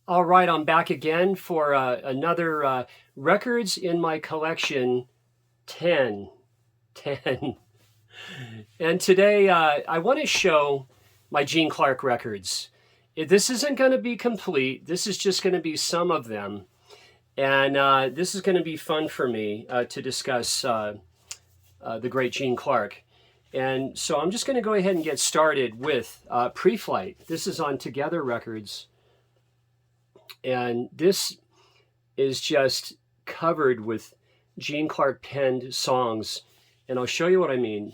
All right, I'm back again for another Records in My Collection 10. 10. And today I want to show my Gene Clark records. This isn't going to be complete. This is just going to be some of them. And this is going to be fun for me to discuss the great Gene Clark. And so I'm just going to go ahead and get started with PreFlight. This is on Together Records. And this is just covered with Gene Clark penned songs. And I'll show you what I mean.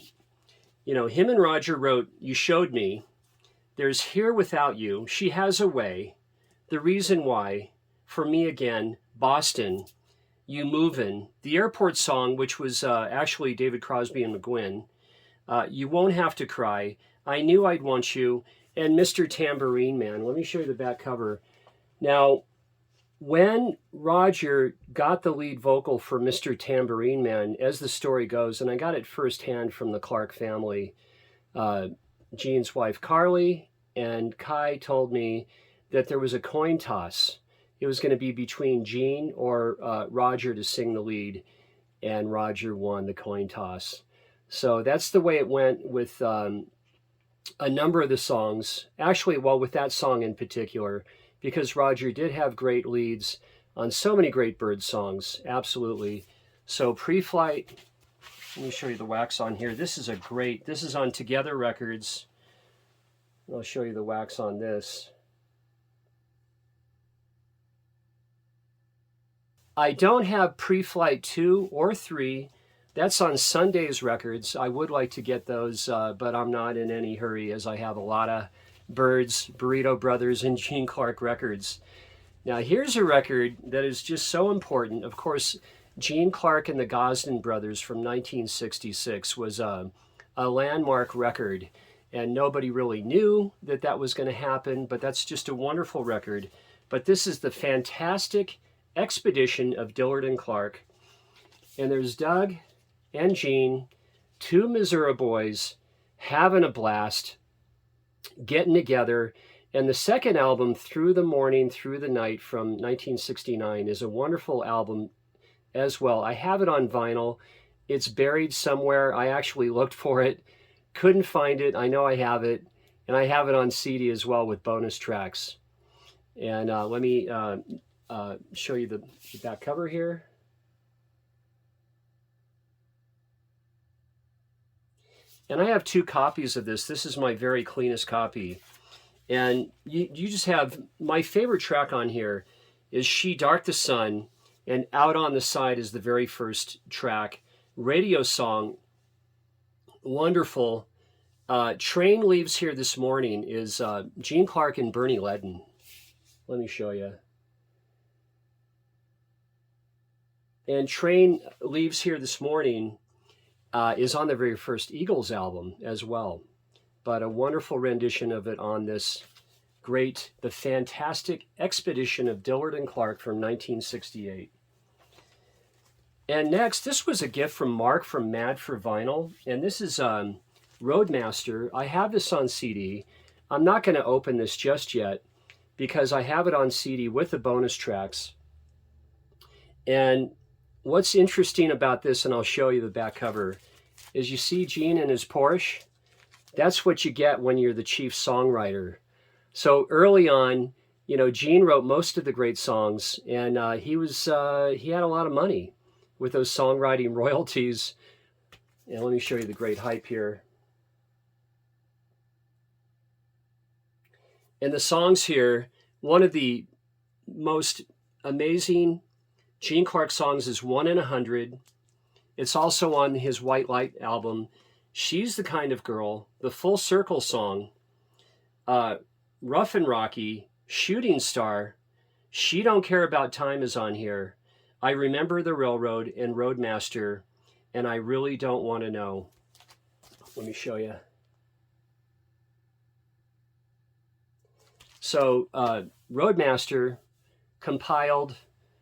You know, him and Roger wrote You Showed Me, There's Here Without You, She Has a Way, The Reason Why, For Me Again, Boston, You Movin', the airport song, which was actually David Crosby and McGuinn, You Won't Have to Cry, I Knew I'd Want You, and Mr. Tambourine Man. Let me show you the back cover. Now, when Roger got the lead vocal for Mr. Tambourine Man, as the story goes, and I got it firsthand from the Clark family, Gene's wife Carly and Kai told me that there was a coin toss. It was going to be between Gene or Roger to sing the lead, and Roger won the coin toss. So that's the way it went with a number of the songs. Actually, well, with that song in particular, because Roger did have great leads on so many great Bird songs, absolutely. So PreFlight, let me show you the wax on here. This is on Together Records. I'll show you the wax on this. I don't have PreFlight 2 or 3. That's on Sunday's Records. I would like to get those, but I'm not in any hurry as I have a lot of Birds, Burrito Brothers, and Gene Clark records. Now here's a record that is just so important. Of course, Gene Clark and the Gosden Brothers from 1966 was a landmark record, and nobody really knew that that was going to happen, but that's just a wonderful record. But this is the fantastic expedition of Dillard and Clark, and there's Doug and Gene, two Missouri boys, having a blast, getting together. And the second album, Through the Morning, Through the Night from 1969, is a wonderful album as well. I have it on vinyl. It's buried somewhere. I actually looked for it, couldn't find it. I know I have it, and I have it on CD as well with bonus tracks. And let me show you the back cover here. And I have two copies of this. This is my very cleanest copy. And you just have, my favorite track on here is She Dark the Sun, and Out on the Side is the very first track. Radio song, wonderful. Train Leaves Here This Morning is Gene Clark and Bernie Leadon. Let me show you. And Train Leaves Here This Morning is on the very first Eagles album as well. But a wonderful rendition of it on this great, the fantastic expedition of Dillard and Clark from 1968. And next, this was a gift from Mark from Mad for Vinyl. And this is Roadmaster. I have this on CD. I'm not going to open this just yet because I have it on CD with the bonus tracks. And what's interesting about this, and I'll show you the back cover, is you see Gene in his Porsche. That's what you get when you're the chief songwriter. So early on, you know, Gene wrote most of the great songs, and he had a lot of money with those songwriting royalties. And let me show you the great hype here. And the songs here, one of the most amazing Gene Clark songs is 1 in 100. It's also on his White Light album. She's the Kind of Girl, the Full Circle song, Rough and Rocky, Shooting Star, She Don't Care About Time is on here, I Remember the Railroad, and Roadmaster, and I Really Don't Want to Know. Let me show you. So Roadmaster, compiled,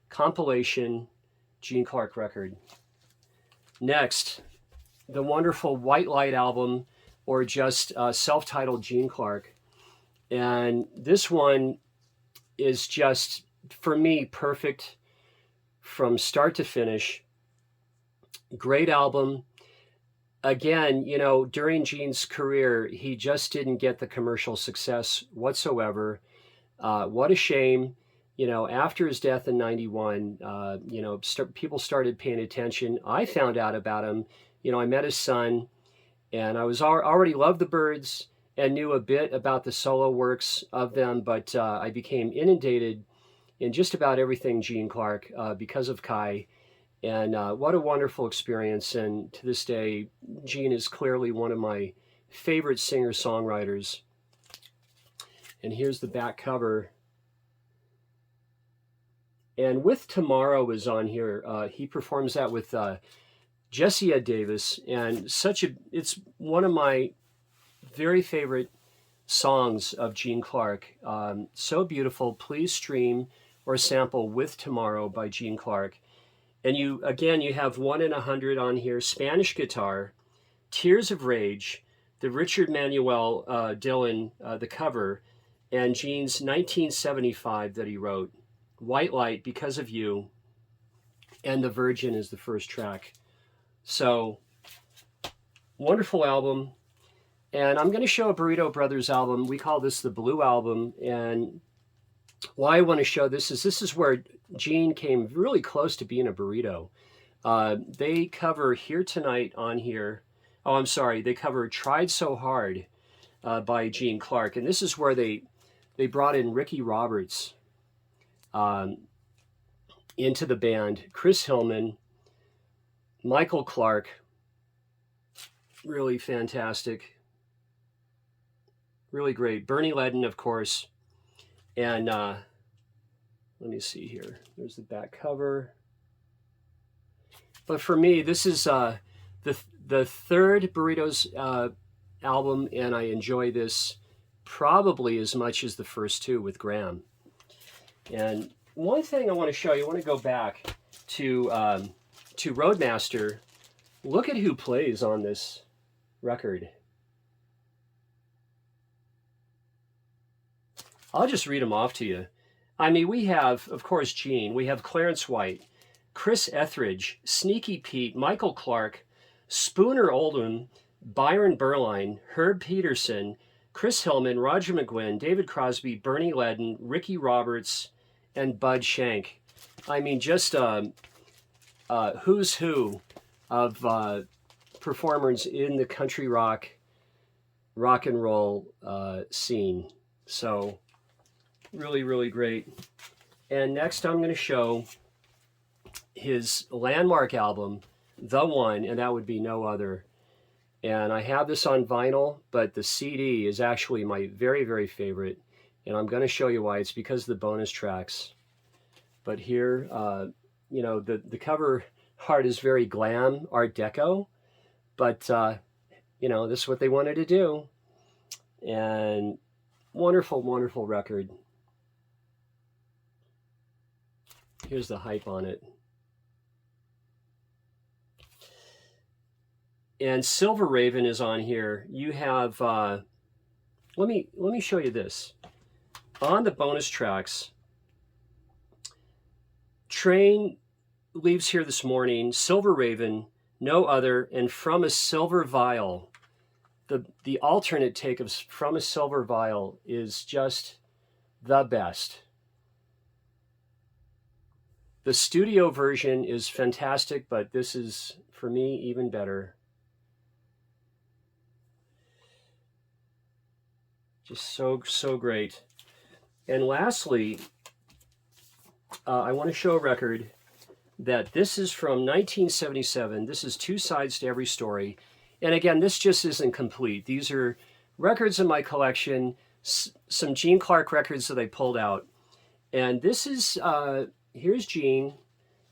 compilation, Gene Clark record. Next, the wonderful White Light album, or just self-titled Gene Clark. And this one is just, for me, perfect from start to finish. Great album. Again, you know, during Gene's career, he just didn't get the commercial success whatsoever. What a shame. You know, after his death in 91, you know, people started paying attention. I found out about him. You know, I met his son, and I was already loved the Byrds and knew a bit about the solo works of them, but I became inundated in just about everything Gene Clark because of Kai. And what a wonderful experience. And to this day, Gene is clearly one of my favorite singer-songwriters. And here's the back cover. And With Tomorrow is on here. He performs that with Jesse Ed Davis. And it's one of my very favorite songs of Gene Clark. So beautiful. Please stream or sample With Tomorrow by Gene Clark. And you have 1 in 100 on here, Spanish guitar, Tears of Rage, the Richard Manuel Dillon, the cover, and Gene's 1975 that he wrote, White Light, Because of You, and The Virgin is the first track. So, wonderful album. And I'm going to show a Burrito Brothers album. We call this the Blue Album. And why I want to show this is where Gene came really close to being a burrito. They cover Here Tonight on here. Oh, I'm sorry. They cover Tried So Hard by Gene Clark. And this is where they brought in Ricky Roberts into the band. Chris Hillman, Michael Clark. Really fantastic. Really great. Bernie Ledden, of course. And let me see here. There's the back cover. But for me, this is the third Burritos album, and I enjoy this probably as much as the first two with Graham. And one thing I want to show you, I want to go back to Roadmaster. Look at who plays on this record. I'll just read them off to you. I mean, we have, of course, Gene. We have Clarence White, Chris Etheridge, Sneaky Pete, Michael Clark, Spooner Oldham, Byron Berline, Herb Peterson, Chris Hillman, Roger McGuinn, David Crosby, Bernie Ledden, Ricky Roberts, and Bud Shank. I mean, just who's who of performers in the country rock and roll scene. So really, really great. And next I'm going to show his landmark album, The One, and that would be No Other. And I have this on vinyl, but the CD is actually my very, very favorite. And I'm going to show you why. It's because of the bonus tracks. But here, you know, the cover art is very glam, Art Deco. But, you know, this is what they wanted to do. And wonderful, wonderful record. Here's the hype on it. And Silver Raven is on here. You have, let me show you this. On the bonus tracks, Train Leaves Here This Morning, Silver Raven, No Other, and From a Silver Vial. The alternate take of From a Silver Vial is just the best. The studio version is fantastic, but this is, for me, even better. Just so great. And lastly, I want to show a record that this is from 1977. This is Two Sides to Every Story. And again, this just isn't complete. These are records in my collection, some Gene Clark records that I pulled out. And this is, here's Gene,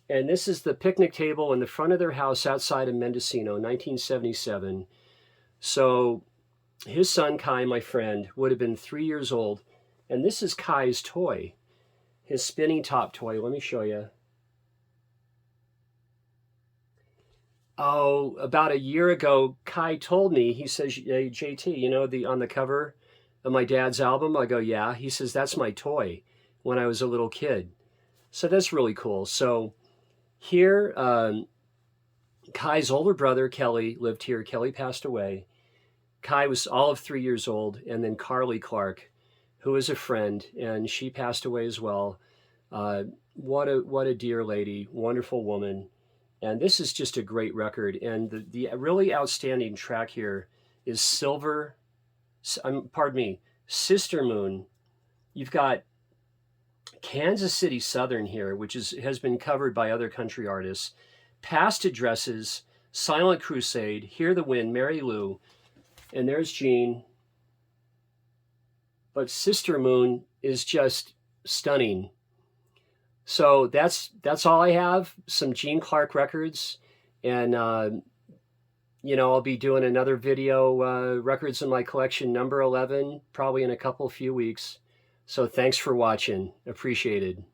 and this is the picnic table in the front of their house outside of Mendocino, 1977. So his son, Kai, my friend, would have been 3 years old. And this is Kai's toy, his spinning top toy. Let me show you. Oh, about a year ago, Kai told me, he says, hey, JT, you know, on the cover of my dad's album? I go, yeah. He says, that's my toy. when I was a little kid. So that's really cool. So here, Kai's older brother, Kelly, lived here. Kelly passed away. Kai was all of 3 years old. And then Carly Clark, who is a friend, and she passed away as well. What a dear lady, wonderful woman. And this is just a great record. And the really outstanding track here is Sister Moon. You've got Kansas City Southern here, which has been covered by other country artists. Past Addresses, Silent Crusade, Hear the Wind, Mary Lou, and there's Gene. But Sister Moon is just stunning. So that's all I have. Some Gene Clark records, and I'll be doing another video, records in my collection number 11, probably in a few weeks. So thanks for watching. Appreciated.